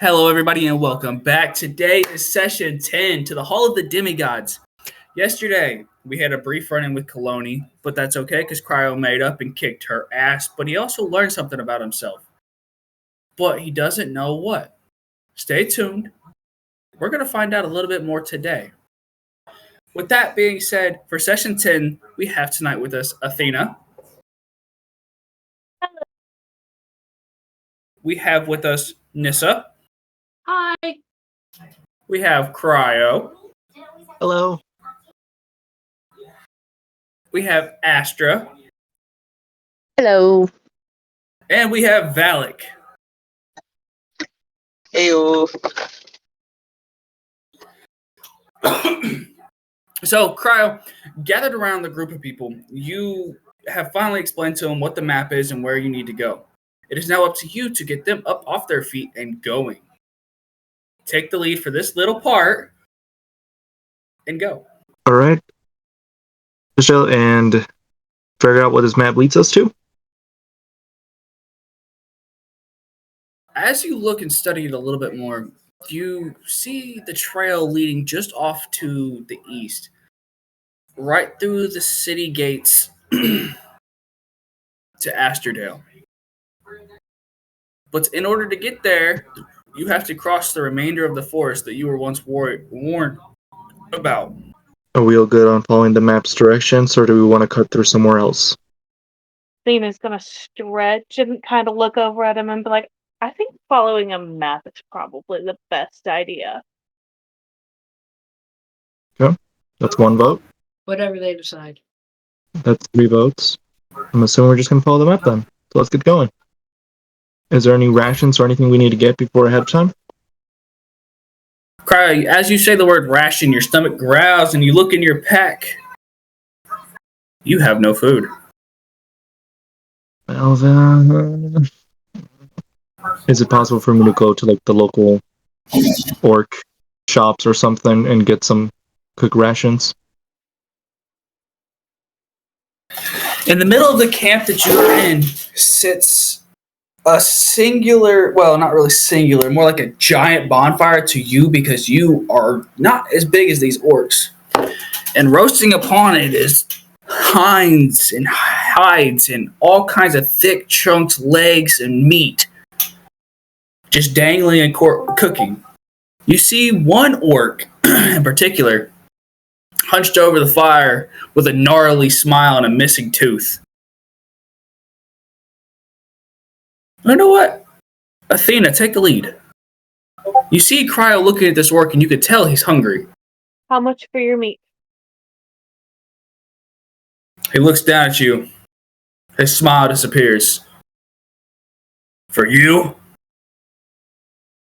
Hello, everybody, and welcome back. Today is session 10 to the Hall of the Demigods. Yesterday, we had a brief run-in with Kaloni, but that's okay because Cryo made up and kicked her ass, but he also learned something about himself. But he doesn't know what. Stay tuned. We're going to find out a little bit more today. With that being said, for session 10, we have tonight with us Athena. We have with us Nissa. Hi. We have Cryo. Hello. We have Astra. Hello. And we have Valak. Heyo. So, Cryo, gathered around the group of people, you have finally explained to them what the map is and where you need to go. It is now up to you to get them up off their feet and going. Take the lead for this little part and go. All right. Michelle, and figure out what this map leads us to. As you look and study it a little bit more, you see the trail leading just off to the east, right through the city gates to Asterdale. But in order to get there, you have to cross the remainder of the forest that you were once warned about. Are we all good on following the map's directions, or do we want to cut through somewhere else? Athena's gonna stretch and kind of look over at him and be like, I think following a map is probably the best idea. Okay. That's one vote. Whatever they decide. That's 3 votes. I'm assuming we're just going to follow the map then. So let's get going. Is there any rations or anything we need to get before ahead of time? Cryo, as you say the word ration, your stomach growls and you look in your pack. You have no food. Well then... Is it possible for me to go to like the local orc shops or something and get some cooked rations? In the middle of the camp that you are in sits a singular, well, not really singular, more like a giant bonfire to you because you are not as big as these orcs. And roasting upon it is hinds and hides and all kinds of thick chunks, legs, and meat. Just dangling and cooking. You see one orc in particular hunched over the fire with a gnarly smile and a missing tooth. You know what? Athena, take the lead. You see Cryo looking at this orc and you could tell he's hungry. How much for your meat? He looks down at you. His smile disappears. For you?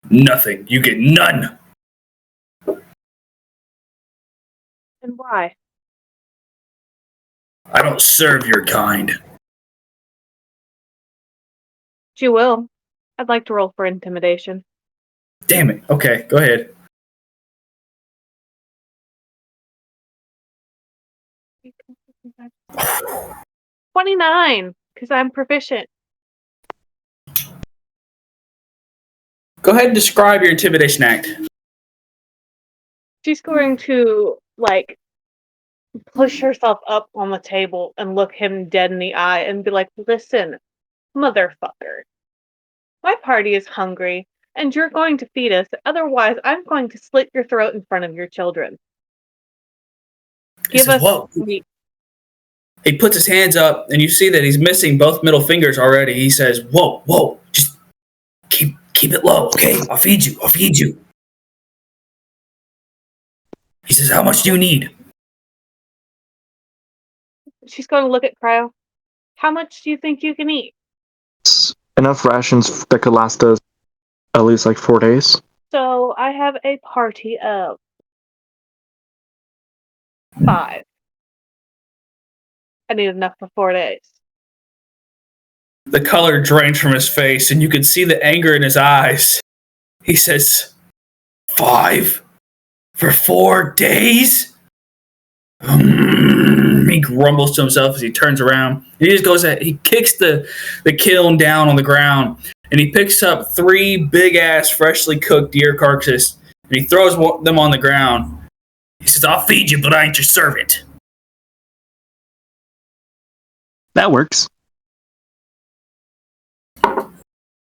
Nothing. You get none. And why? I don't serve your kind. You will. I'd like to roll for intimidation. Damn it. Okay, go ahead. $29, because I'm proficient. Go ahead and describe your intimidation act. She's going to, push herself up on the table and look him dead in the eye and be like, listen, motherfucker. My party is hungry, and you're going to feed us. Otherwise, I'm going to slit your throat in front of your children. Give us meat. He puts his hands up, and you see that he's missing both middle fingers already. He says, whoa, just keep it low, okay? I'll feed you. He says, how much do you need? She's going to look at Cryo. How much do you think you can eat? It's enough rations that could last us at least 4 days. So I have a party of 5. I need enough for 4 days. The color drains from his face, and you can see the anger in his eyes. He says, 5 for 4 days? He grumbles to himself as he turns around. He just goes, he kicks the kiln down on the ground, and he picks up 3 big-ass, freshly cooked deer carcasses, and he throws them on the ground. He says, I'll feed you, but I ain't your servant. That works.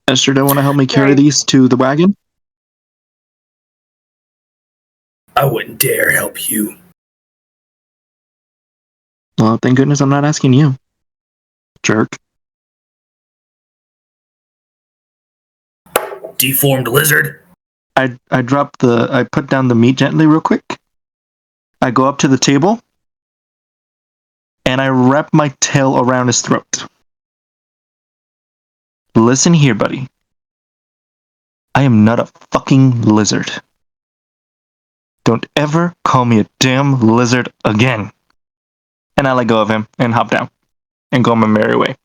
Esther, do you want to help me carry Right. these to the wagon? I wouldn't dare help you. Well, thank goodness I'm not asking you. Jerk. Deformed lizard. I put down the meat gently real quick. I go up to the table, and I wrap my tail around his throat. Listen here, buddy. I am not a fucking lizard. Don't ever call me a damn lizard again. And I let go of him and hop down and go my merry way.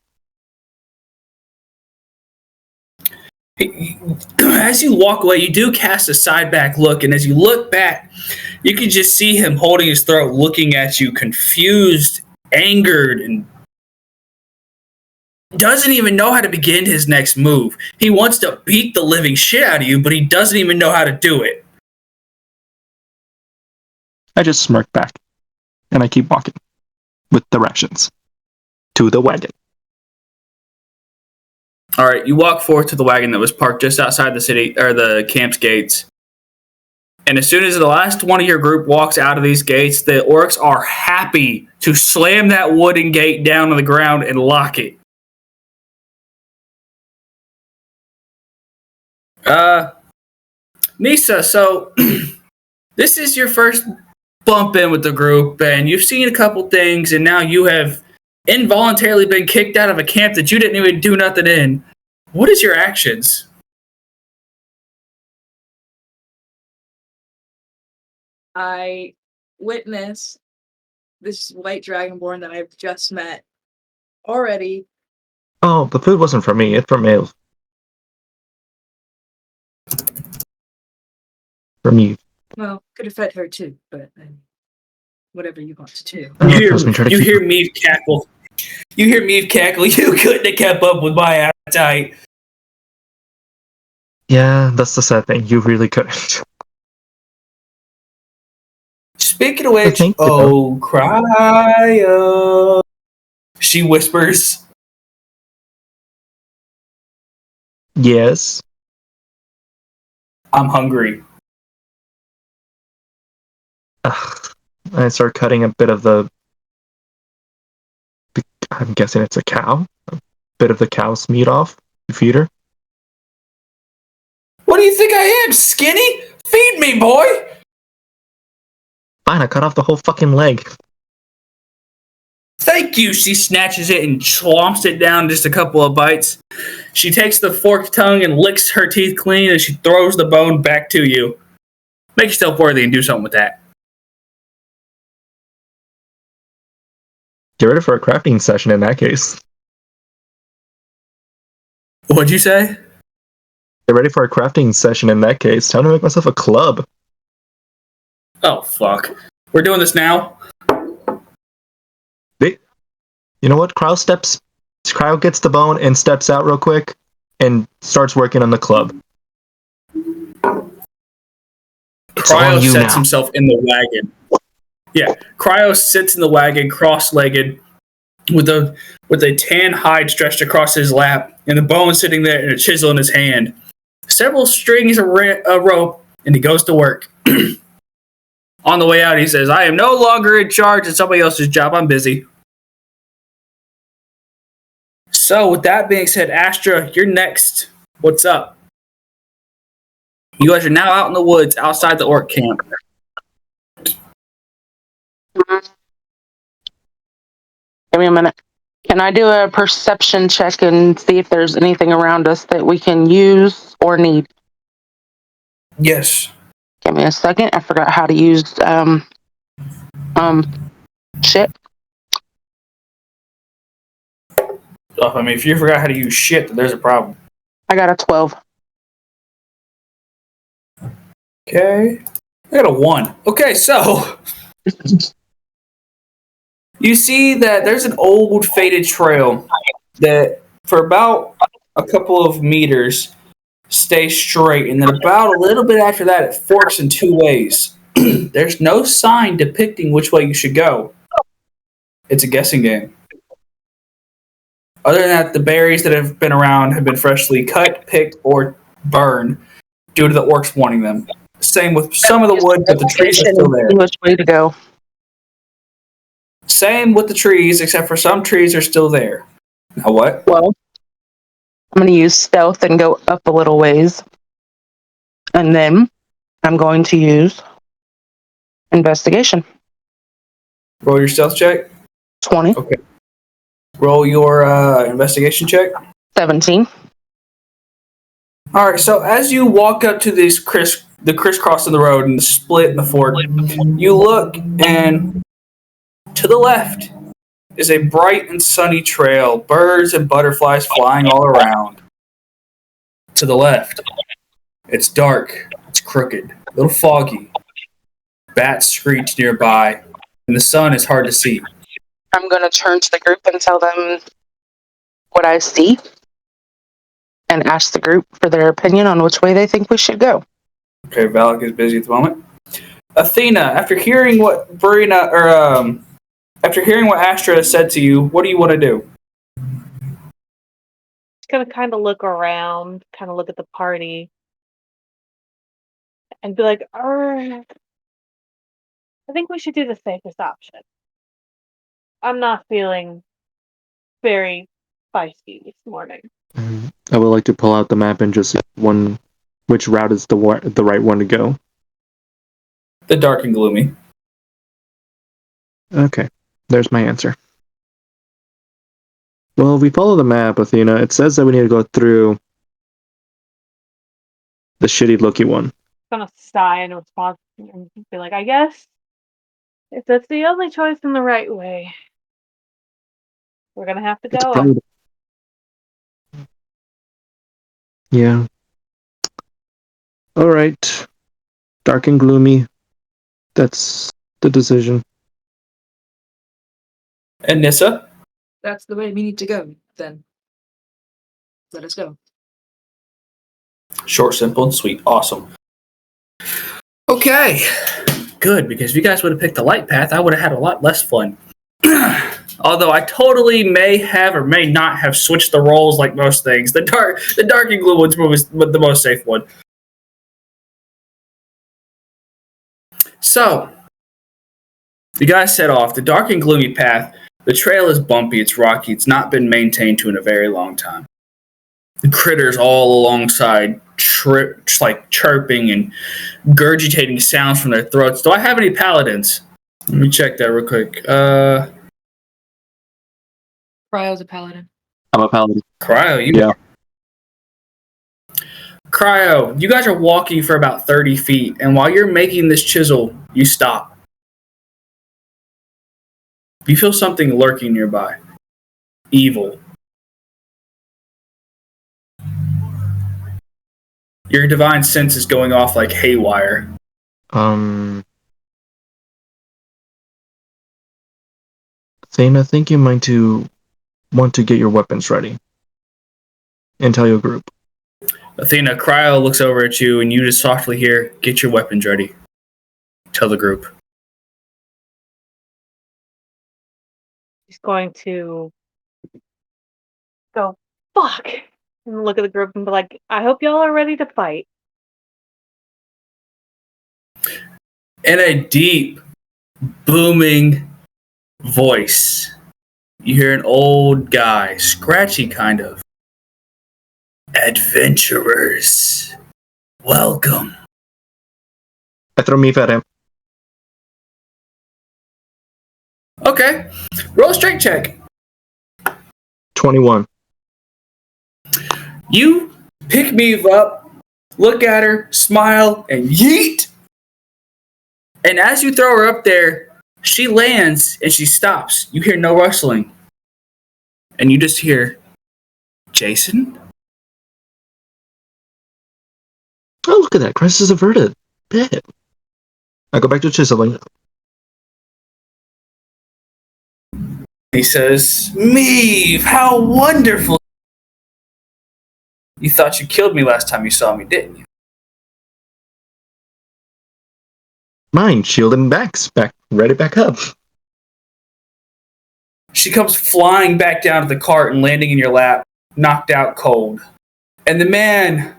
As you walk away, you do cast a side back look, and as you look back, you can just see him holding his throat, looking at you, confused, angered, and doesn't even know how to begin his next move. He wants to beat the living shit out of you, but he doesn't even know how to do it. I just smirk back, and I keep walking with directions to the wagon. All right, you walk forward to the wagon that was parked just outside the city or the camp's gates. And as soon as the last one of your group walks out of these gates, the orcs are happy to slam that wooden gate down on the ground and lock it. Nisa, so this is your first bump in with the group, and you've seen a couple things, and now you have involuntarily been kicked out of a camp that you didn't even do nothing in. What is your actions? I witness this white dragonborn that I've just met already. Oh, the food wasn't for me, it's for Maeve. For me. Well, could have fed her too, but whatever you want to do. You hear Meave cackle. You hear Meave cackle. You couldn't have kept up with my appetite. Yeah, that's the sad thing. You really couldn't. Speaking of which, Thank you. oh, cryo. She whispers. Yes. I'm hungry. I start cutting a bit of I'm guessing it's a cow. A bit of the cow's meat off to feed her. What do you think I am, skinny? Feed me, boy! Fine, I cut off the whole fucking leg. Thank you. She snatches it and chomps it down just a couple of bites. She takes the forked tongue and licks her teeth clean, and she throws the bone back to you. Make yourself worthy and do something with that. Get ready for a crafting session in that case. What'd you say? Get ready for a crafting session in that case. Time to make myself a club. Oh, fuck. We're doing this now? You know what? Cryo gets the bone and steps out real quick and starts working on the club. It's Cryo on you sets now. himself in the wagon. Yeah, Cryo sits in the wagon cross-legged with a tan hide stretched across his lap and the bone sitting there and a chisel in his hand. Several strings of rope, and he goes to work. On the way out, he says, I am no longer in charge of somebody else's job. I'm busy. So, with that being said, Astra, you're next. What's up? You guys are now out in the woods outside the orc camp. Give me a minute. Can I do a perception check and see if there's anything around us that we can use or need? Yes. Give me a second. I forgot how to use shit. I mean, if you forgot how to use shit, then there's a problem. I got a 12. Okay. I got a 1. Okay, so you see that there's an old faded trail that for about a couple of meters, stay straight, and then about a little bit after that, it forks in two ways. There's no sign depicting which way you should go. It's a guessing game. Other than that, the berries that have been around have been freshly cut, picked, or burned due to the orcs wanting them. Same with some of the wood, but the trees are still there. Which way to go? Same with the trees, except for some trees are still there. Now what? Well, I'm going to use stealth and go up a little ways. And then I'm going to use investigation. Roll your stealth check. 20. Okay. Roll your investigation check. 17. All right. So as you walk up to the crisscross of the road and the split in the fork, you look, and to the left is a bright and sunny trail. Birds and butterflies flying all around. To the left, it's dark. It's crooked. A little foggy. Bats screech nearby, and the sun is hard to see. I'm going to turn to the group and tell them what I see and ask the group for their opinion on which way they think we should go. Okay, Valak is busy at the moment. Athena, after hearing what after hearing what Astra has said to you, what do you want to do? Just gonna kind of look around, kind of look at the party, and be like, I think we should do the safest option. I'm not feeling very feisty this morning. I would like to pull out the map and just see which route is the right one to go. The dark and gloomy. Okay, there's my answer. Well, if we follow the map, Athena, it says that we need to go through the shitty looky one. I'm gonna sigh in response and be like, I guess if that's the only choice in the right way, we're gonna have to It's go. probably... Yeah. Alright. Dark and gloomy. That's the decision. And Nissa? That's the way we need to go, then. Let us go. Short, simple, and sweet. Awesome. Okay. Good, because if you guys would have picked the light path, I would have had a lot less fun. Although I totally may have or may not have switched the roles like most things. The dark and glue one's the most safe one. So, you guys set off. The dark and gloomy path. The trail is bumpy, it's rocky, it's not been maintained in a very long time. The critters all alongside like chirping and gurgitating sounds from their throats. Do I have any paladins? Let me check that real quick. Cryo's a paladin. I'm a paladin. Cryo, Yeah. Cryo, you guys are walking for about 30 feet, and while you're making this chisel, you stop. You feel something lurking nearby. Evil. Your divine sense is going off like haywire. Thane, I think you might want to get your weapons ready. And tell your group. Athena, Cryo looks over at you, and you just softly hear, "Get your weapons ready." Tell the group. He's going to go, fuck, and look at the group and be like, I hope y'all are ready to fight. In a deep, booming voice, you hear an old guy, scratchy kind of. "Adventurers, welcome." I throw me at him. Okay, roll a strength check. 21. You pick Meave up, look at her, smile, and yeet. And as you throw her up there, she lands and she stops. You hear no rustling. And you just hear, "Jason?" Oh, look at that. Crisis is averted. Bet. I go back to chiseling. He says, "Meave, how wonderful You thought you killed me last time you saw me, didn't you? Mine, shield and ready back up. She comes flying back down to the cart and landing in your lap, knocked out cold. And the man,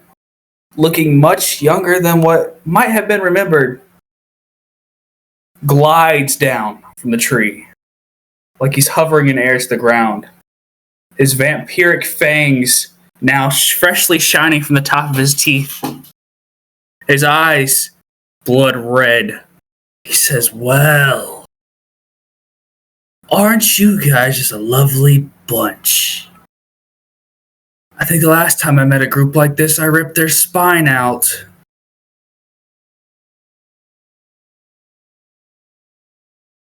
looking much younger than what might have been remembered, glides down from the tree, like he's hovering in air to the ground. His vampiric fangs now freshly shining from the top of his teeth. His eyes blood red. He says, "Well, aren't you guys just a lovely bunch? I think the last time I met a group like this, I ripped their spine out."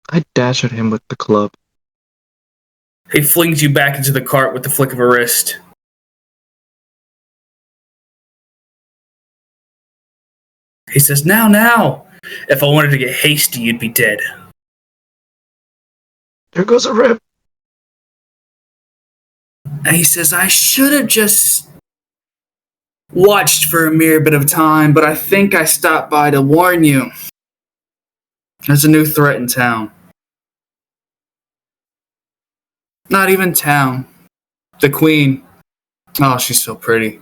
I dash at him with the club. He flings you back into the cart with the flick of a wrist. He says, now. If I wanted to get hasty, you'd be dead." There goes a rip. And he says, "I should have just watched for a mere bit of time, but I think I stopped by to warn you. There's a new threat in town." Not even town. The Queen. Oh, she's so pretty.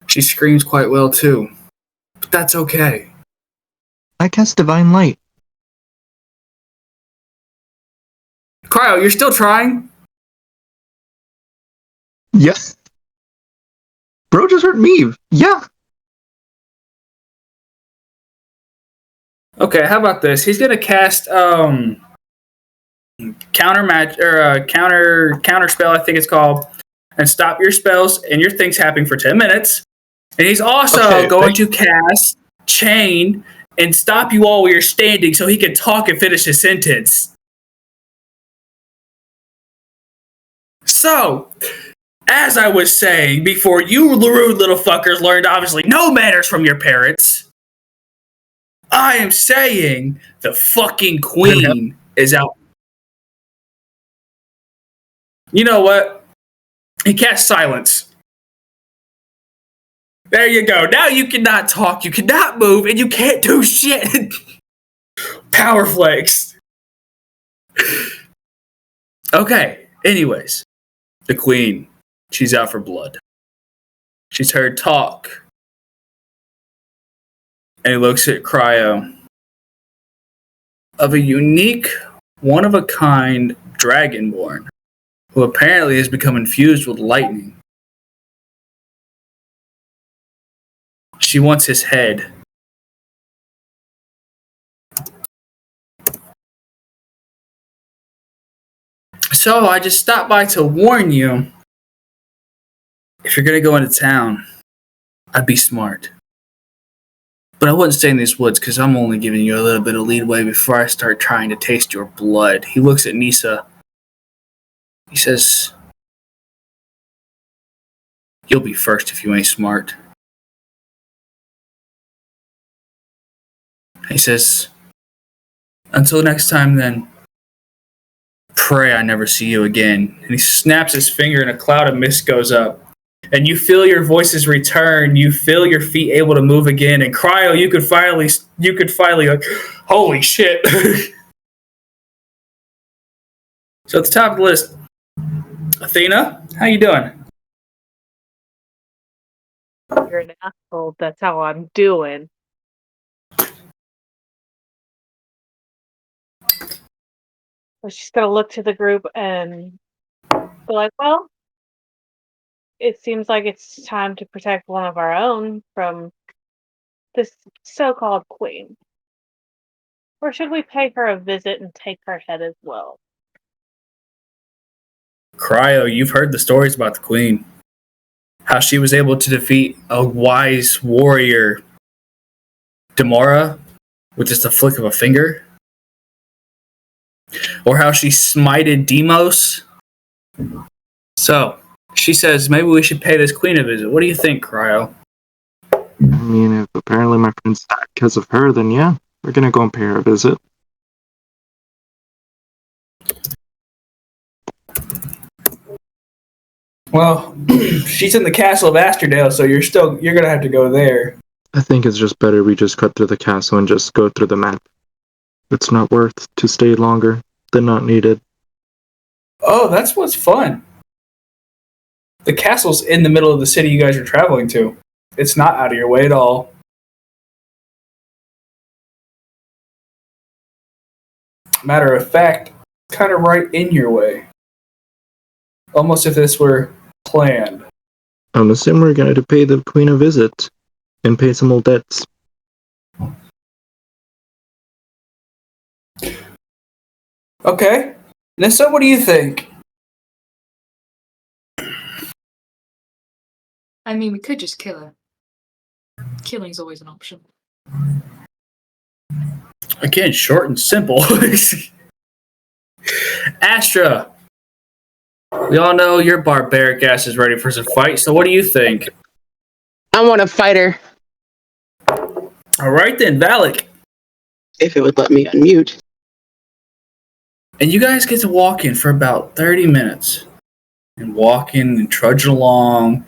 She screams quite well, too. But that's okay. I cast Divine Light. Cryo, you're still trying? Yes. Bro just hurt me. Yeah. Okay, how about this? He's gonna cast counter spell, I think it's called, and stop your spells and your things happening for 10 minutes. And he's also going to cast chain and stop you all while you're standing so he can talk and finish his sentence. So, as I was saying before, you rude little fuckers learned obviously no manners from your parents. I am saying the fucking Queen is out. You know what? He casts silence. There you go. Now you cannot talk, you cannot move, and you can't do shit. Power flex. Okay, anyways. The Queen. She's out for blood. She's heard talk. And he looks at Cryo of a unique, one-of-a-kind dragonborn who apparently has become infused with lightning. She wants his head. So I just stopped by to warn you, if you're going to go into town, I'd be smart. But I wouldn't stay in these woods because I'm only giving you a little bit of leadway before I start trying to taste your blood. He looks at Nisa. He says, "You'll be first if you ain't smart." He says, "Until next time then, pray I never see you again." And he snaps his finger and a cloud of mist goes up. And you feel your voices return. You feel your feet able to move again. And Cryo, you could finally like, holy shit. So at the top of the list, Athena, how you doing? You're an asshole. That's how I'm doing. So she's gonna look to the group and be like, "Well, it seems like it's time to protect one of our own from this so-called queen. Or should we pay her a visit and take her head as well?" Cryo, you've heard the stories about the Queen. How she was able to defeat a wise warrior, Demora, with just a flick of a finger. Or how she smited Demos. So, she says, maybe we should pay this Queen a visit. What do you think, Cryo? I mean, if apparently my friend's died because of her, then yeah, we're gonna go and pay her a visit. Well, she's in the castle of Asterdale, so you're gonna have to go there. I think it's just better we just cut through the castle and just go through the map. It's not worth to stay longer than not needed. Oh, that's what's fun. The castle's in the middle of the city you guys are traveling to. It's not out of your way at all. Matter of fact, kind of right in your way. Almost if this were planned. I'm assuming we're going to pay the queen a visit and pay some old debts. Okay. Nissa, what do you think? I mean, we could just kill her. Killing's always an option. Again, short and simple. Astra, we all know your barbaric ass is ready for some fight, so what do you think? I want a fighter. All right then, Valak. If it would let me unmute. And you guys get to walk in for about 30 minutes. And walking and trudging along,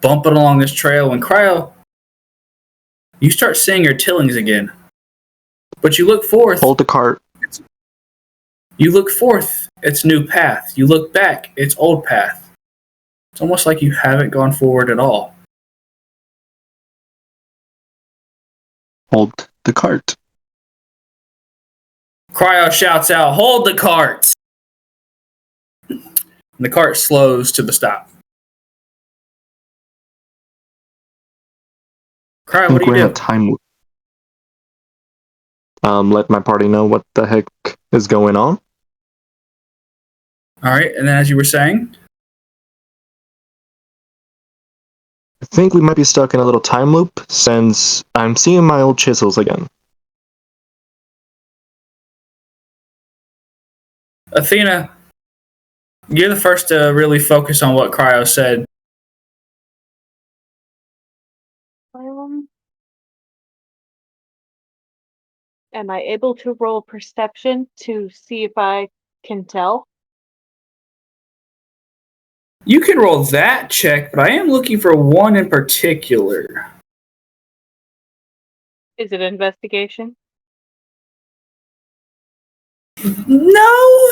bumping along this trail. And Cryo, you start seeing your tillings again. But you look forth. Hold the cart. You look forth, it's new path. You look back, it's old path. It's almost like you haven't gone forward at all. Hold the cart. Cryo shouts out, "Hold the cart!" And the cart slows to the stop. Cryo, what do We're you in a do? time loop. Let my party know what the heck is going on. All right, and then as you were saying, I think we might be stuck in a little time loop since I'm seeing my old chisels again. Athena, you're the first to really focus on what Cryo said. Am I able to roll perception to see if I can tell? You can roll that check, but I am looking for one in particular. Is it investigation? No,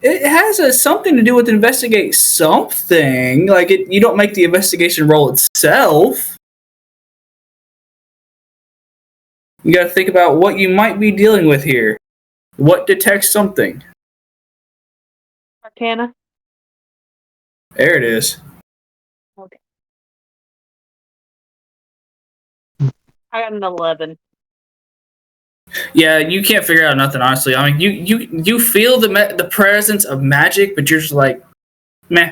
it has something to do with investigate something. Like you don't make the investigation roll itself. You got to think about what you might be dealing with here. What detects something? Arcana? There it is. Okay. I got an 11. Yeah, you can't figure out nothing, honestly. I mean, you feel the presence of magic, but you're just like, meh.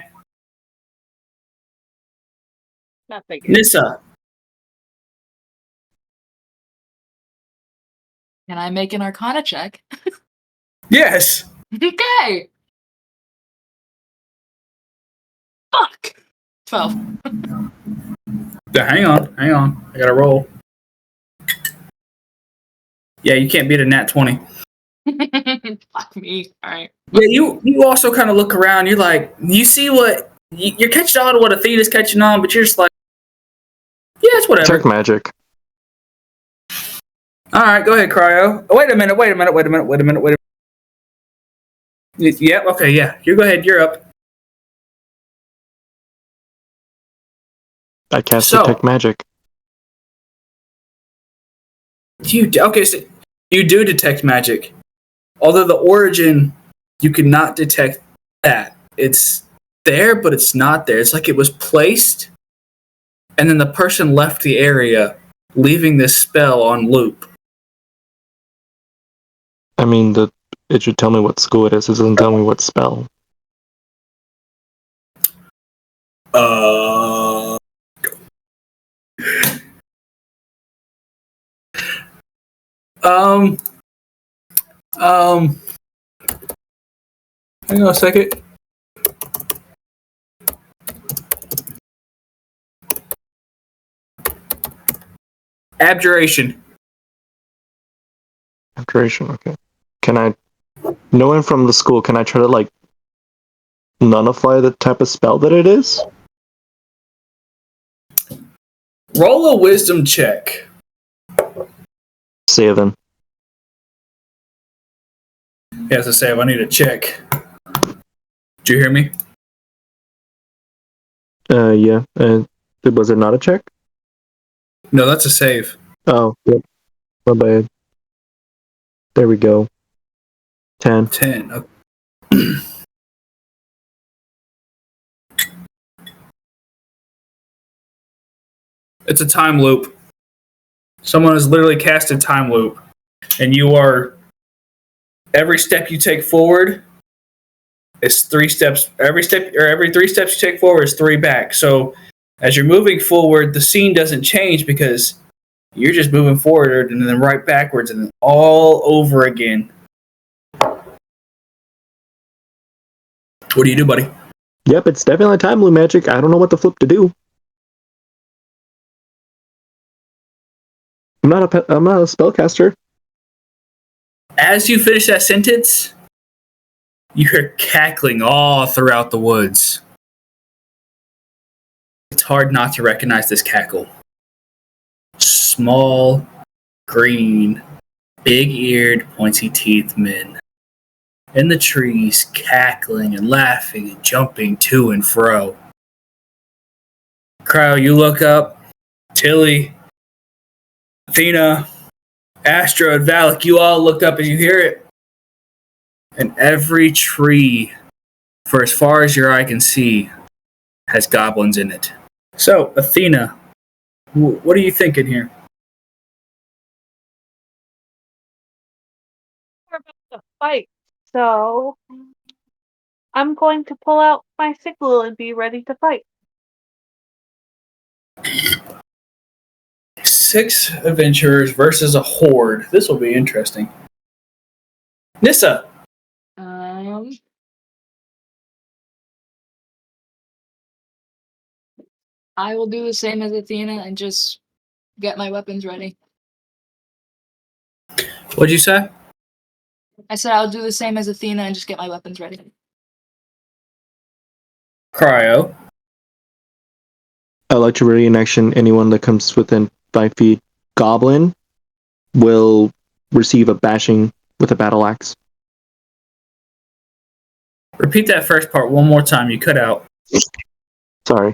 Not figured. Nissa, Can I make an Arcana check? yes. Okay. Fuck. 12. Hang on. I gotta roll. Yeah, you can't beat a nat 20. Fuck me. All right. Yeah, you also kind of look around. You're like, you see what you're catching on to what Athena's catching on, but you're just like, yeah, it's whatever. Detect magic. All right, go ahead, Cryo. Oh, wait a minute. Yep. Okay. Yeah. You go ahead. You're up. I cast So- detect magic. Okay? So you do detect magic, although the origin you cannot detect that. It's there, but it's not there. It's like it was placed, and then the person left the area, leaving this spell on loop. I mean, it should tell me what school it is. It doesn't tell me what spell. Um. Hang on a second. Abjuration. Abjuration, okay. Can I, knowing from the school, can I try to, like, nullify the type of spell that it is? Roll a wisdom check. Save then. He has to save. I need a check. Did you hear me? Yeah. Was it not a check? No, that's a save. Oh, yep. My bad. There we go. 10. 10. Okay. It's a time loop. Someone has literally casted time loop, and you are. Every step you take forward is 3 steps. Every 3 steps you take forward is 3 back. So, as you're moving forward, the scene doesn't change because you're just moving forward and then right backwards and then all over again. What do you do, buddy? Yep, it's definitely time loop magic. I don't know what the flip to do. I'm not a spellcaster. As you finish that sentence, you hear cackling all throughout the woods. It's hard not to recognize this cackle. Small, green, big-eared, pointy-teethed men in the trees, cackling and laughing and jumping to and fro. Cryo, you look up. Tilly, Athena, Astra, and Valak, you all look up as you hear it. And every tree, for as far as your eye can see, has goblins in it. So, Athena, what are you thinking here? We're about to fight, so I'm going to pull out my sickle and be ready to fight. 6 adventurers versus a horde. This will be interesting. Nissa. I will do the same as Athena and just get my weapons ready. What'd you say? I said I'll do the same as Athena and just get my weapons ready. Cryo. I like to ready in action. Anyone that comes within 5 feet goblin will receive a bashing with a battle axe. Repeat that first part one more time. You cut out. Sorry.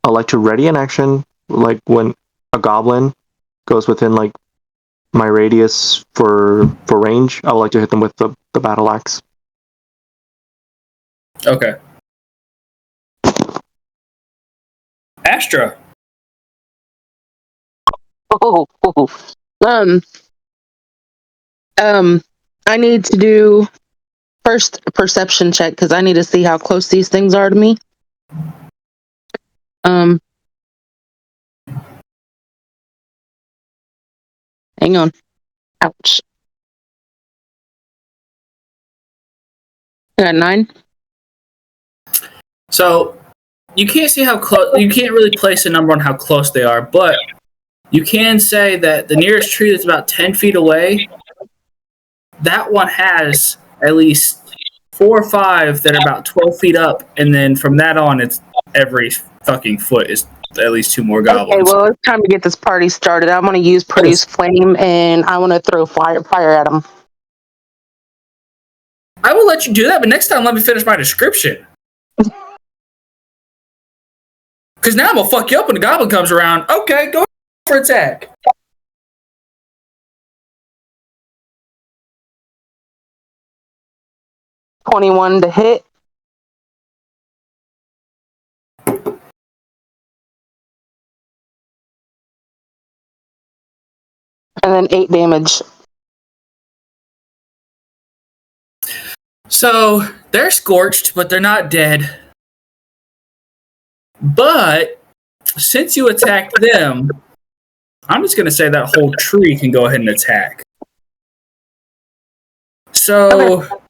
I like to ready in action, like when a goblin goes within like my radius for range. I would like to hit them with the battle axe. Okay. Astra. I need to do first a perception check because I need to see how close these things are to me. Hang on. Ouch. I got 9. So you can't see how close. You can't really place a number on how close they are, but you can say that the nearest tree that's about 10 feet away, that one has at least 4 or 5 that are about 12 feet up, and then from that on, it's every fucking foot is at least 2 more goblins. Okay, well, it's time to get this party started. I want to use Produce Flame, and I want to throw fire at them. I will let you do that, but next time let me finish my description. Because now I'm going to fuck you up when the goblin comes around. Okay, go for attack. $21 to hit. And then 8 damage. So they're scorched, but they're not dead. But since you attacked them, I'm just going to say that whole tree can go ahead and attack. So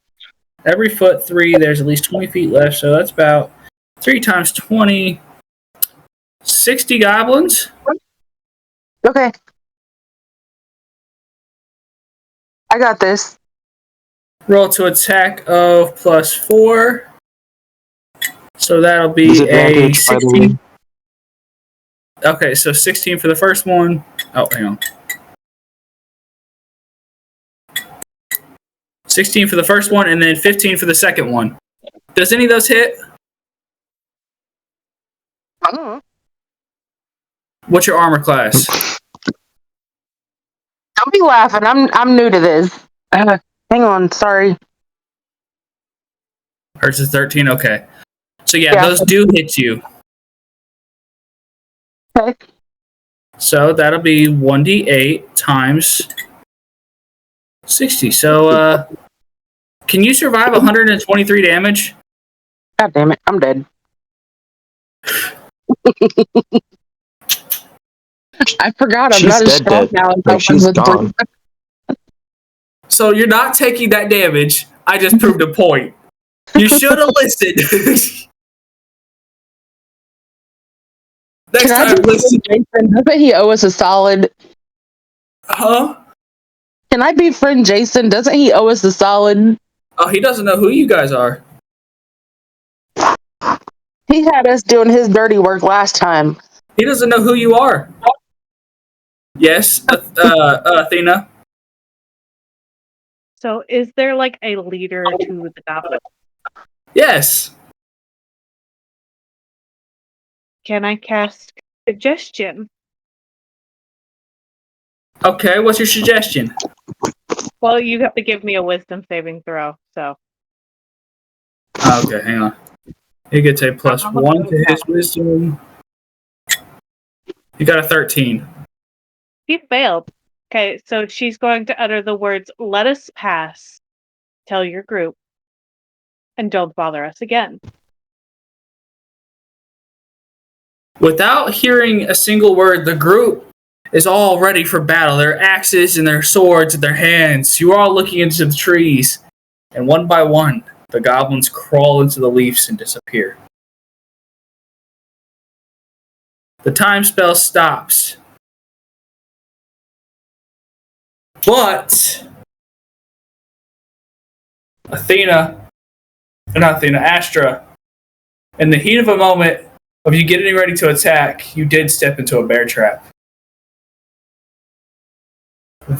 every foot 3, there's at least 20 feet left. So that's about 3 times 20, 60 goblins. Okay. I got this. Roll to attack of +4. So that'll be a Disadvantage, by the way. 16. Okay, so 16 for the first one. Oh, hang on. 16 for the first one, and then 15 for the second one. Does any of those hit? I don't know. What's your armor class? Don't be laughing. I'm new to this. Hang on. Sorry. Hers is 13. Okay. So yeah, Yeah. those do hit you. Okay. So that'll be 1d8 times 60. So can you survive 123 damage? God damn it. I'm dead. I forgot. I'm She's not as dead, strong dead. now. As I Like, was she's with gone. So you're not taking that damage. I just proved a point. You should have listened. Next Can I time, be listen. friend Jason? Doesn't he owe us a solid? Huh? Can I be friend Jason? Doesn't he owe us a solid? Oh, he doesn't know who you guys are. He had us doing his dirty work last time. He doesn't know who you are. Yes, Athena. So, is there like a leader to the goblin? Yes. Can I cast suggestion? Okay, what's your suggestion? Well, you have to give me a wisdom saving throw. So, Okay, hang on. He gets a +1 to his wisdom. You got a 13. he failed. Okay, so she's going to utter the words, "Let us pass. Tell your group. And don't bother us again." Without hearing a single word, the group is all ready for battle. Their axes and their swords in their hands. You are all looking into the trees, and one by one, the goblins crawl into the leaves and disappear. The time spell stops. But Astra, in the heat of a moment of you getting ready to attack, you did step into a bear trap.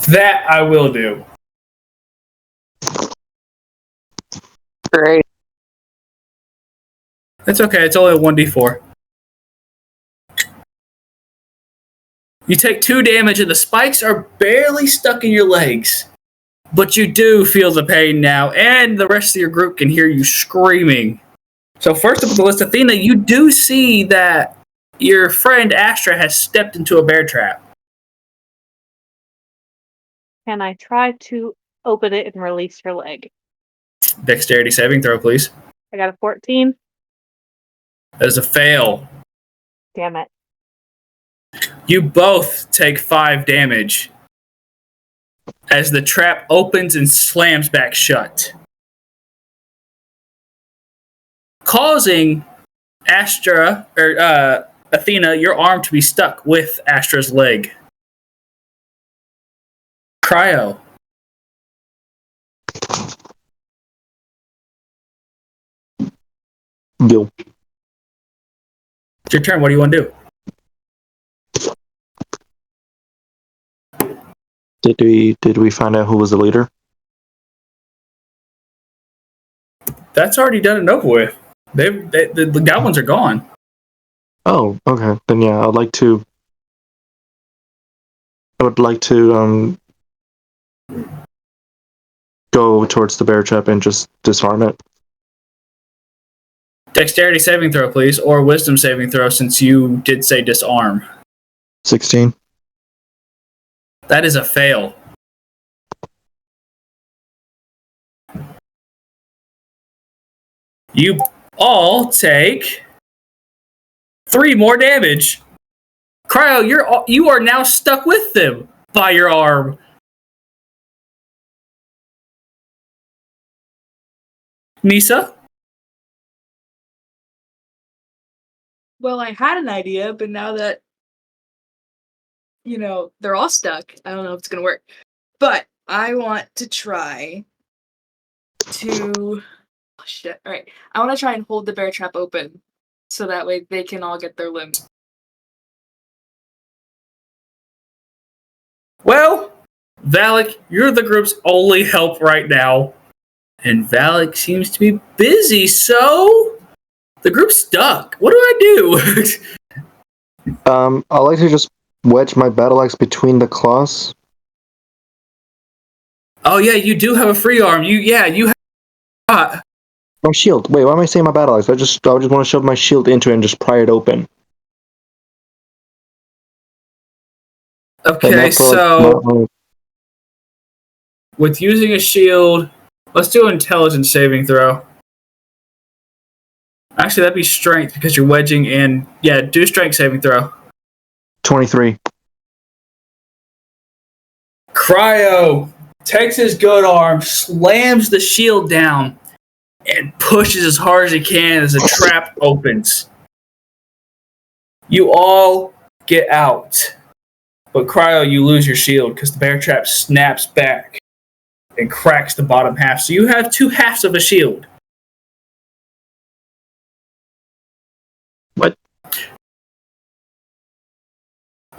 That I will do. Great. That's okay, it's only a 1d4. You take 2 damage and the spikes are barely stuck in your legs. But you do feel the pain now, and the rest of your group can hear you screaming. So first up on the list, Athena, you do see that your friend Astra has stepped into a bear trap. Can I try to open it and release her leg? Dexterity saving throw, please. I got a 14. That is a fail. Damn it. You both take 5 damage as the trap opens and slams back shut, causing Athena, your arm to be stuck with Astra's leg. Cryo. Yo. It's your turn. What do you want to do? Did we find out who was the leader? That's already done and over with. The goblins are gone. Oh, okay. Then yeah, I would like to go towards the bear trap and just disarm it. Dexterity saving throw, please, or wisdom saving throw, since you did say disarm. 16. That is a fail. You all take 3 more damage. Cryo, you are now stuck with them by your arm. Nisa? Well, I had an idea, but now that they're all stuck, I don't know if it's gonna work. But I want to try to. Oh, shit. All right. I want to try and hold the bear trap open so that way they can all get their limbs. Well, Valak, you're the group's only help right now. And Valak seems to be busy, so the group's stuck. What do I do? I like to just wedge my battle axe between the claws. Oh yeah, you do have a free arm. You have. My shield. Wait, why am I saying my battle axe? I just want to shove my shield into it and just pry it open. Okay, so with using a shield, let's do an intelligence saving throw. Actually, that'd be strength because you're wedging in. Yeah, do strength saving throw. 23. Cryo takes his good arm, slams the shield down, and pushes as hard as he can as the trap opens. You all get out. But Cryo, you lose your shield because the bear trap snaps back and cracks the bottom half. So you have 2 halves of a shield. What?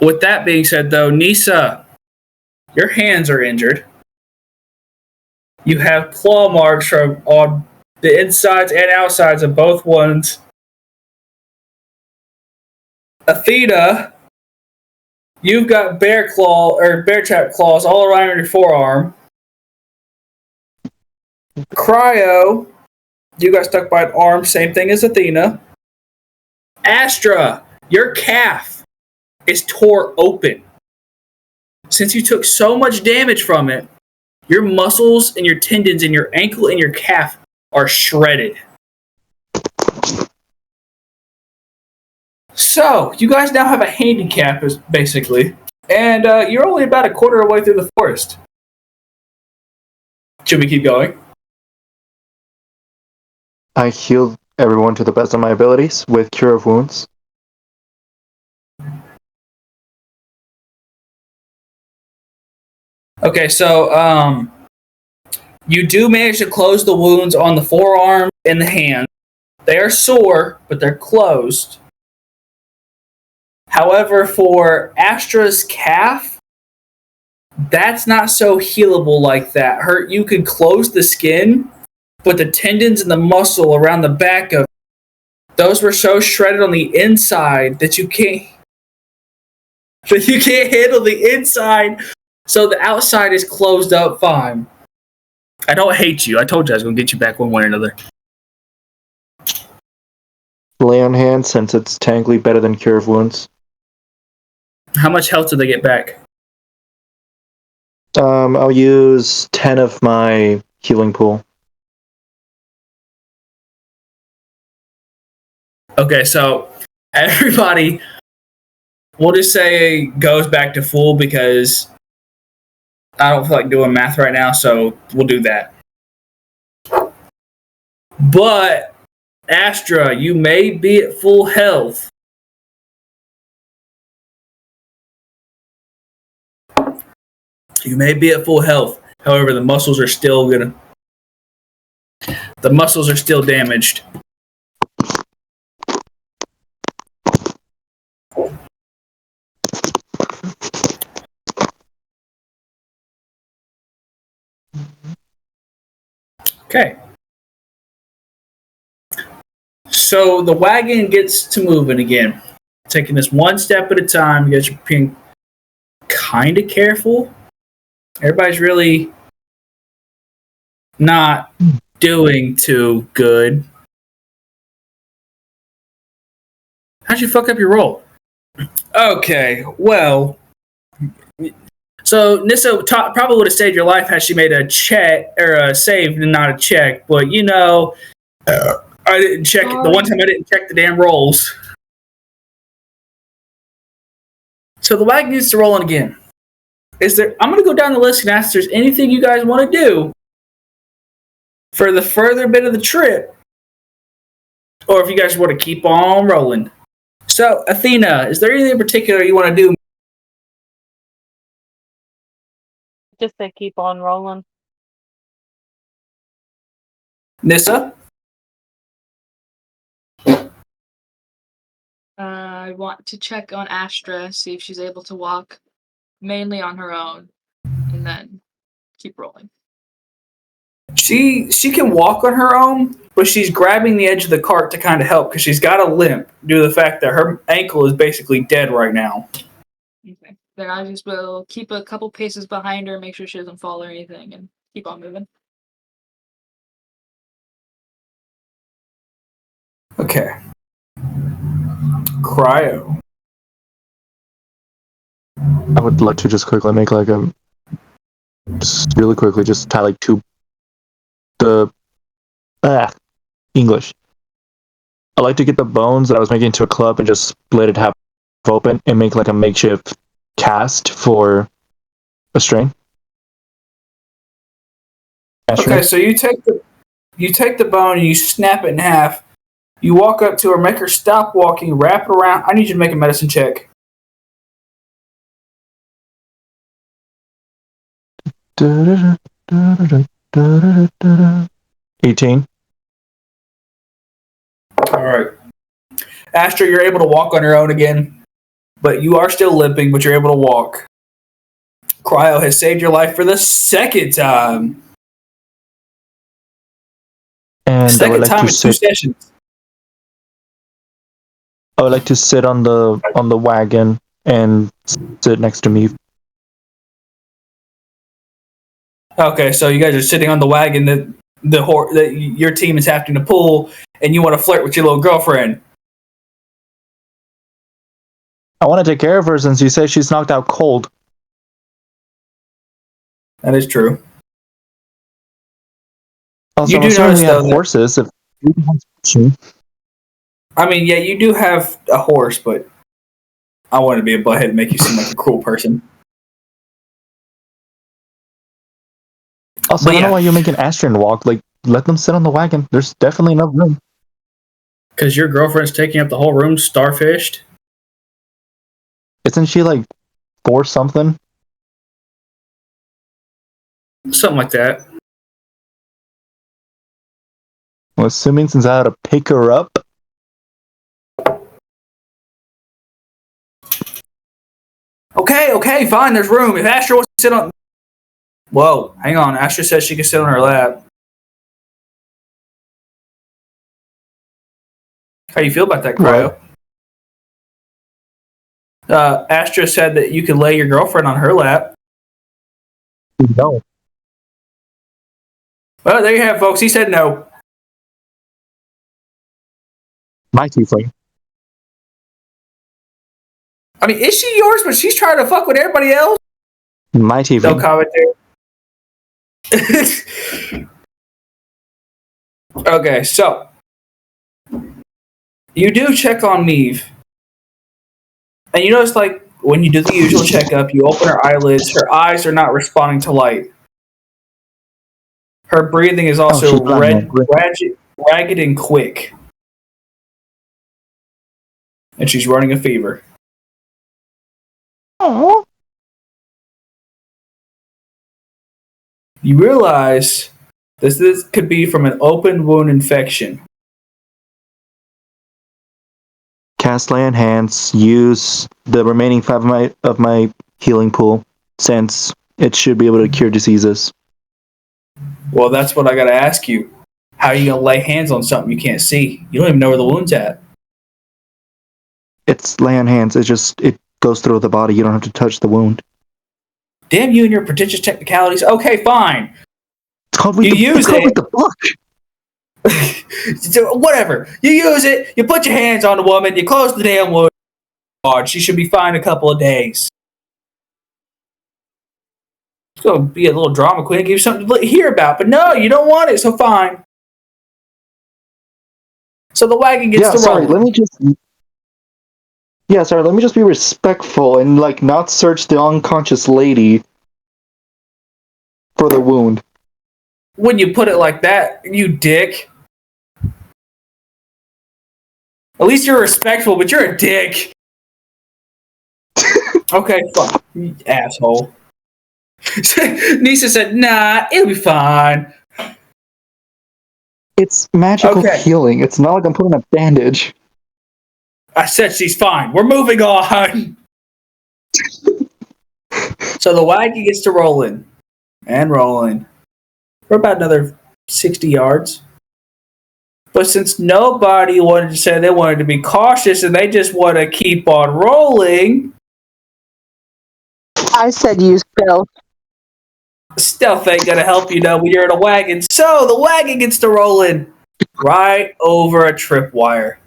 With that being said, though, Nisa, your hands are injured. You have claw marks on the insides and outsides of both ones. Athena, you've got bear trap claws all around your forearm. Cryo, you got stuck by an arm, same thing as Athena. Astra, your calf is tore open. Since you took so much damage from it, your muscles and your tendons and your ankle and your calf are shredded. So, you guys now have a handicap, basically. And you're only about a quarter of the way through the forest. Should we keep going? I heal everyone to the best of my abilities with Cure of Wounds. Okay, so you do manage to close the wounds on the forearm and the hand. They are sore, but they're closed. However, for Astra's calf, that's not so healable like that. You can close the skin, but the tendons and the muscle around the back of those were so shredded on the inside that you can't handle the inside. So the outside is closed up fine. I don't hate you. I told you I was going to get you back one way or another. Lay on hand, since it's technically better than Cure of Wounds. How much health did they get back? I'll use 10 of my healing pool. Okay, so everybody, we'll just say goes back to full because I don't feel like doing math right now, so we'll do that. But, Astra, you may be at full health. You may be at full health. However, the muscles are still damaged. Okay. So the wagon gets to moving again. Taking this one step at a time. You guys are being kind of careful. Everybody's really not doing too good. How'd you fuck up your roll? Okay, well, so Nissa probably would have saved your life had she made a check or a save and not a check. But I didn't check the one time I didn't check the damn rolls. So the wagon needs to roll on again. I'm going to go down the list and ask if there's anything you guys want to do for the further bit of the trip, or if you guys want to keep on rolling. So, Athena, is there anything in particular you want to do? Just say keep on rolling. Nissa? I want to check on Astra, see if she's able to walk, mainly on her own, and then keep rolling. She can walk on her own, but she's grabbing the edge of the cart to kind of help because she's got a limp due to the fact that her ankle is basically dead right now. Okay. Then I just will keep a couple paces behind her, make sure she doesn't fall or anything, and keep on moving. Okay. Cryo. I would like to just quickly make like a, just really quickly, just tie like English. I like to get the bones that I was making into a club and just split it half open and make like a makeshift cast for a strain. Okay, so you take the bone and you snap it in half. You walk up to her, make her stop walking, wrap it around. I need you to make a medicine check. 18. All right. Astra, you're able to walk on your own again, but you are still limping, but you're able to walk. Cryo has saved your life for the second time. And I Second would like time to in 2 sit. sessions. I would like to sit on the wagon and sit next to me. Okay, so you guys are sitting on the wagon that your team is having to pull, and you want to flirt with your little girlfriend. I want to take care of her since you say she's knocked out cold. That is true. Also, You I'm do assuming notice, we have though, that- horses. I mean, yeah, you do have a horse, but I wanted to be a butthead and make you seem like a cruel person. Also, But I don't yeah. know why you're making Astrid walk. Like, let them sit on the wagon. There's definitely enough room. Because your girlfriend's taking up the whole room, starfished. Isn't she like 4 something? Something like that. I'm assuming since I had to pick her up. Okay, fine, there's room. If Astra wants to sit on... Whoa, hang on. Astra says she can sit on her lap. How do you feel about that, Cryo? Astra said that you could lay your girlfriend on her lap. No. Well, there you have it, folks. He said no. My tiefling. I mean, is she yours, but she's trying to fuck with everybody else? My No tiefling. comment there. Okay, so you do check on Meave. And you notice, like, when you do the usual checkup, you open her eyelids, her eyes are not responding to light. Her breathing is also ragged and quick. And she's running a fever. Oh. You realize this could be from an open wound infection. Cast lay on hands. Use the remaining 5 of my healing pool, since it should be able to cure diseases. Well, that's what I gotta ask you. How are you gonna lay hands on something you can't see? You don't even know where the wound's at. It's lay on hands. It goes through the body. You don't have to touch the wound. Damn you and your pretentious technicalities. Okay, fine. It's called read the book. Whatever. You use it, you put your hands on the woman, you close the damn wound. She should be fine in a couple of days. It's gonna be a little drama queen, give you something to hear about, but no, you don't want it, so fine. So the wagon gets the sorry, rolling. let me just be respectful and like not search the unconscious lady for the wound. When you put it like that, you dick. At least you're respectful, but you're a dick. Okay, fuck. You asshole. Nisa said, nah, it'll be fine. It's magical Okay. healing. It's not like I'm putting a bandage. I said she's fine. We're moving on. So the wagon gets to rolling and rolling for about another 60 yards. But since nobody wanted to say they wanted to be cautious and they just want to keep on rolling, I said use stealth. stealth ain't gonna help you know when you're in a wagon. So the wagon gets to rolling right over a tripwire.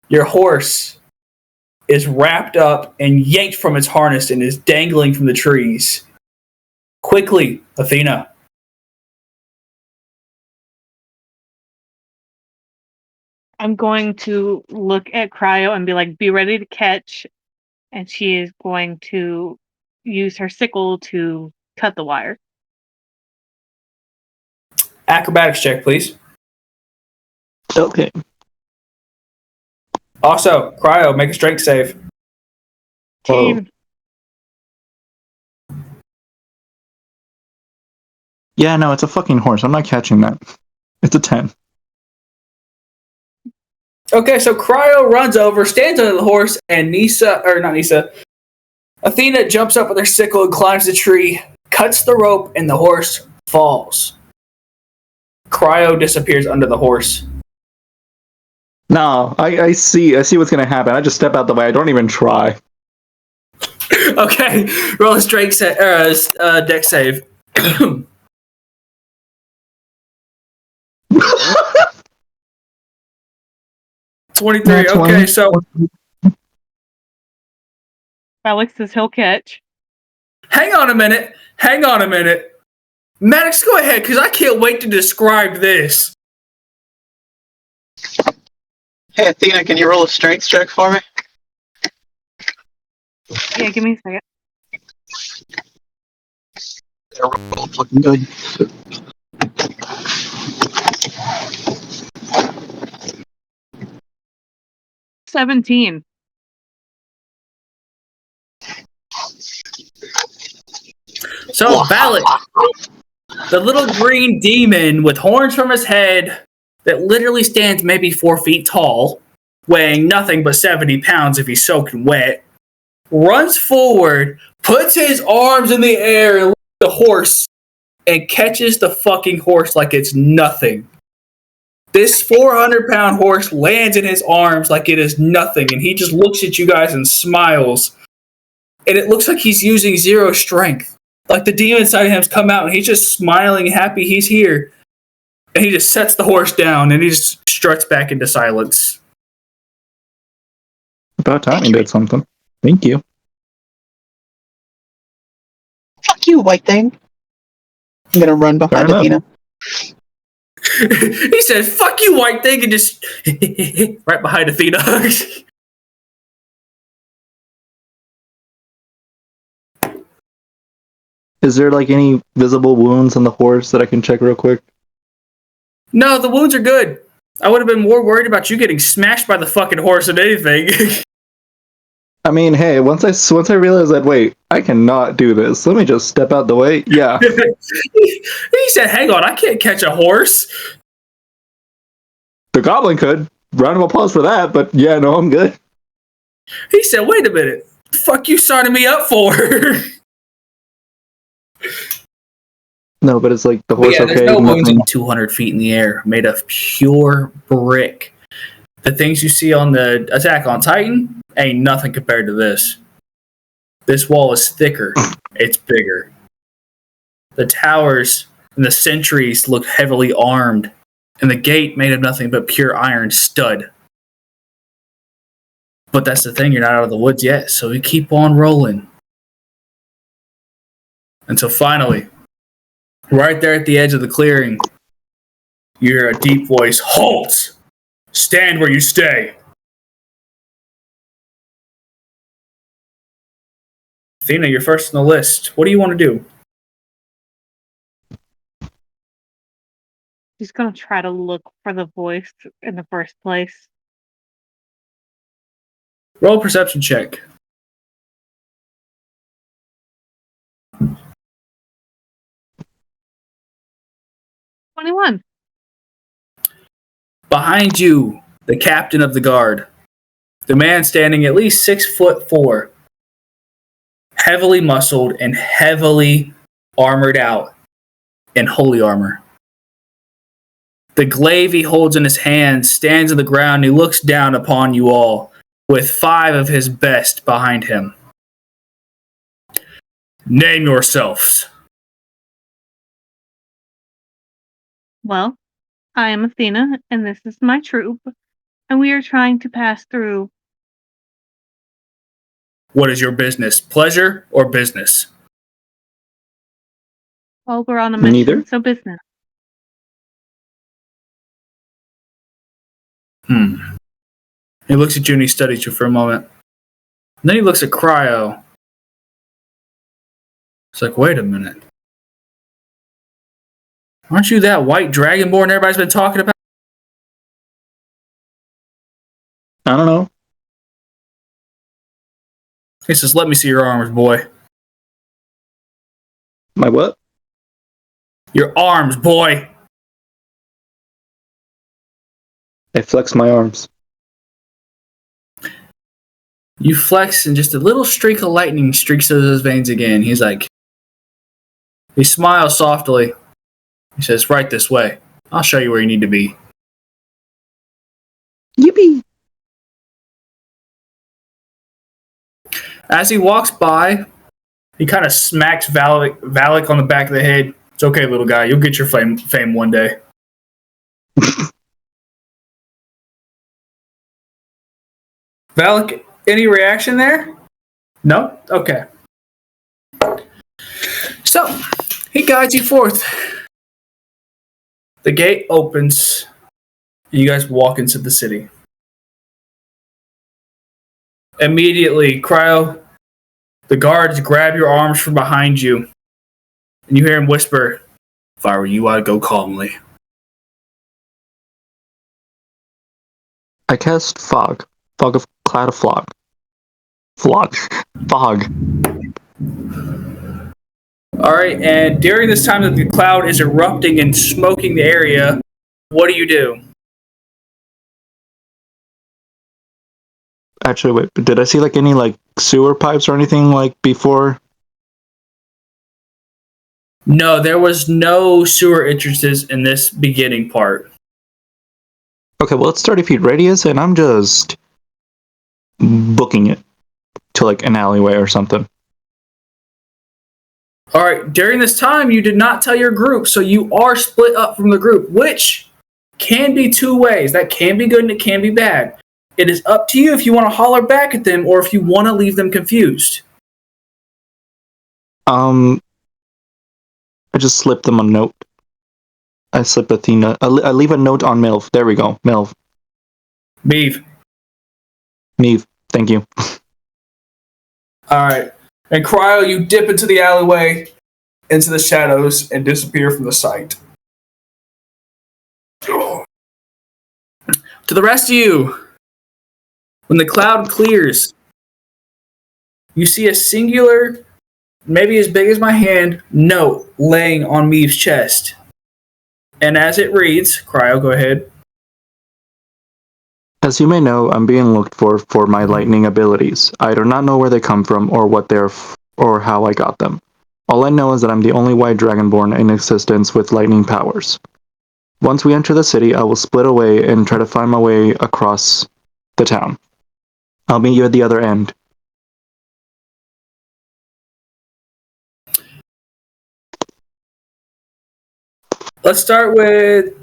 Your horse is wrapped up and yanked from its harness and is dangling from the trees. Quickly, Athena. I'm going to look at Cryo and be like, be ready to catch. And she is going to use her sickle to cut the wire. Acrobatics check, please. Okay. Also, Cryo, make a strength save. Team. Yeah, no, it's a fucking horse. I'm not catching that. It's a 10. Okay, so Cryo runs over, stands under the horse, and Athena jumps up with her sickle and climbs the tree, cuts the rope, and the horse falls. Cryo disappears under the horse. No, I see what's gonna happen. I just step out the way. I don't even try. Okay, roll a strength deck save. 23. Okay, so Alex says he'll catch. hang on a minute. Maddox, go ahead, because I can't wait to describe this. Hey, Athena, can you roll a strength check for me? Yeah, give me a second. Roll's looking good. $17. So, Valak, the little green demon with horns from his head that literally stands maybe 4 feet tall, weighing nothing but 70 pounds if he's soaking wet, runs forward, puts his arms in the air and lifts the horse, and catches the fucking horse like it's nothing. This 400-pound horse lands in his arms like it is nothing, and he just looks at you guys and smiles. And it looks like he's using zero strength. Like the demon side of him's come out, and he's just smiling, happy he's here. And he just sets the horse down, and he just struts back into silence. About time you did something. Thank you. Fuck you, white thing. I'm gonna run behind Fair enough. Athena. He said, "Fuck you, white thing," and just right behind Athena. Is there like any visible wounds on the horse that I can check real quick? No, the wounds are good. I would have been more worried about you getting smashed by the fucking horse than anything. I mean, hey, once I realized that, wait, I cannot do this. Let me just step out the way. Yeah. He said, "Hang on, I can't catch a horse." The goblin could. Round of applause for that, but yeah, no, I'm good. He said, "Wait a minute, the fuck you signing me up for?" No, but it's like the horse Yeah, okay. there's no wounds nothing. in 200 feet in the air, made of pure brick. The things you see on the Attack on Titan ain't nothing compared to this. This wall is thicker. It's bigger. The towers and the sentries look heavily armed, and the gate made of nothing but pure iron stud. But that's the thing, you're not out of the woods yet, so we keep on rolling. Until finally, right there at the edge of the clearing, you hear a deep voice, "Halt! Stand where you stay!" Athena, you're first on the list. What do you want to do? She's going to try to look for the voice in the first place. Roll a perception check. 21. Behind you, the captain of the guard. The man standing at least 6'4", heavily muscled and heavily armored out in holy armor. The glaive he holds in his hand stands on the ground and he looks down upon you all with 5 of his best behind him. Name yourselves. Well, I am Athena, and this is my troop, and we are trying to pass through. What is your business? Pleasure or business? Well, we're on a mission, Neither. so business. He looks at you and he studies you for a moment. And then he looks at Cryo. It's like, wait a minute. Aren't you that white dragonborn everybody's been talking about? I don't know. He says, let me see your arms, boy. My what? Your arms, boy. I flex my arms. You flex and just a little streak of lightning streaks through his veins again. He's like, he smiles softly. He says, right this way. I'll show you where you need to be. Yippee! As he walks by, he kind of smacks Valak on the back of the head. It's okay, little guy. You'll get your fame one day. Valak, any reaction there? No? Okay. So, he guides you forth. The gate opens, and you guys walk into the city. Immediately, Cryo, the guards grab your arms from behind you, and you hear him whisper, if I were you, I'd go calmly. I cast fog. Cloud of fog. Fog. Alright, and during this time that the cloud is erupting and smoking the area, what do you do? Actually, wait, did I see like any like sewer pipes or anything like before? No, there was no sewer entrances in this beginning part. Okay, well, it's 30 feet radius, and I'm just booking it to like an alleyway or something. Alright, during this time, you did not tell your group, so you are split up from the group, which can be 2 ways. That can be good and it can be bad. It is up to you if you want to holler back at them or if you want to leave them confused. I just slipped them a note. I slipped Athena. I leave a note on Milv. There we go. Milv. Beef. Neve. Thank you. Alright. And Cryo, you dip into the alleyway, into the shadows, and disappear from the sight. To the rest of you, when the cloud clears, you see a singular, maybe as big as my hand, note laying on Meeve's chest. And as it reads, Cryo, go ahead. As you may know, I'm being looked for my lightning abilities. I do not know where they come from or what they're or how I got them. All I know is that I'm the only white dragonborn in existence with lightning powers. Once we enter the city, I will split away and try to find my way across the town. I'll meet you at the other end. Let's start with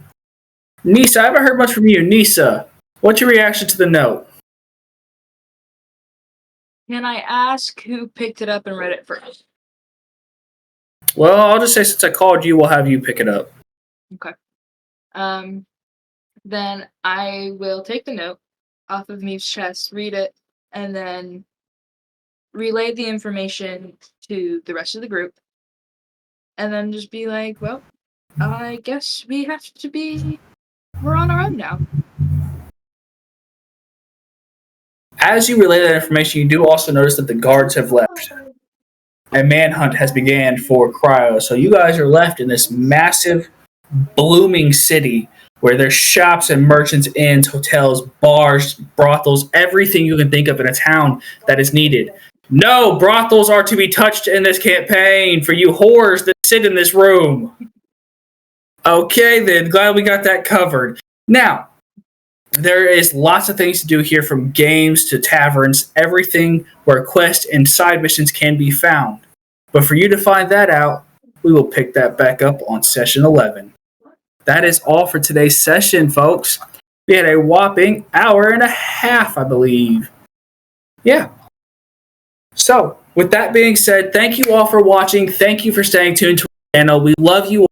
Nisa. I haven't heard much from you. Nisa, what's your reaction to the note? Can I ask who picked it up and read it first? Well, I'll just say since I called you, we'll have you pick it up. Okay. Then I will take the note off of Meeve's chest, read it, and then relay the information to the rest of the group. And then just be like, well, I guess we're on our own now. As you relay that information, you do also notice that the guards have left. A manhunt has began for Cryo. So you guys are left in this massive, blooming city where there's shops and merchants, inns, hotels, bars, brothels, everything you can think of in a town that is needed. No brothels are to be touched in this campaign for you whores that sit in this room. Okay, then. Glad we got that covered. Now, there is lots of things to do here, from games to taverns, everything where quests and side missions can be found. But for you to find that out, we will pick that back up on session 11. That is all for today's session, folks. We had a whopping hour and a half, I believe. Yeah. So, with that being said, thank you all for watching. Thank you for staying tuned to our channel. We love you all.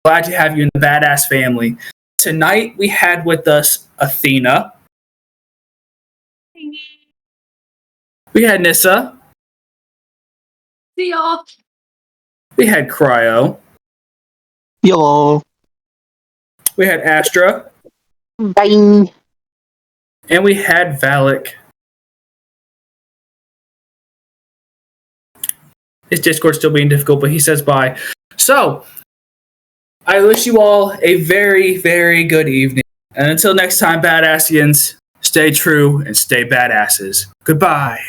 Glad to have you in the Badass family. Tonight, we had with us Athena. We had Nissa. See y'all. We had Cryo. Yo. We had Astra. Bye. And we had Valak. His Discord's still being difficult, but he says bye. So, I wish you all a very, very good evening. And until next time, Badassians, stay true and stay badasses. Goodbye.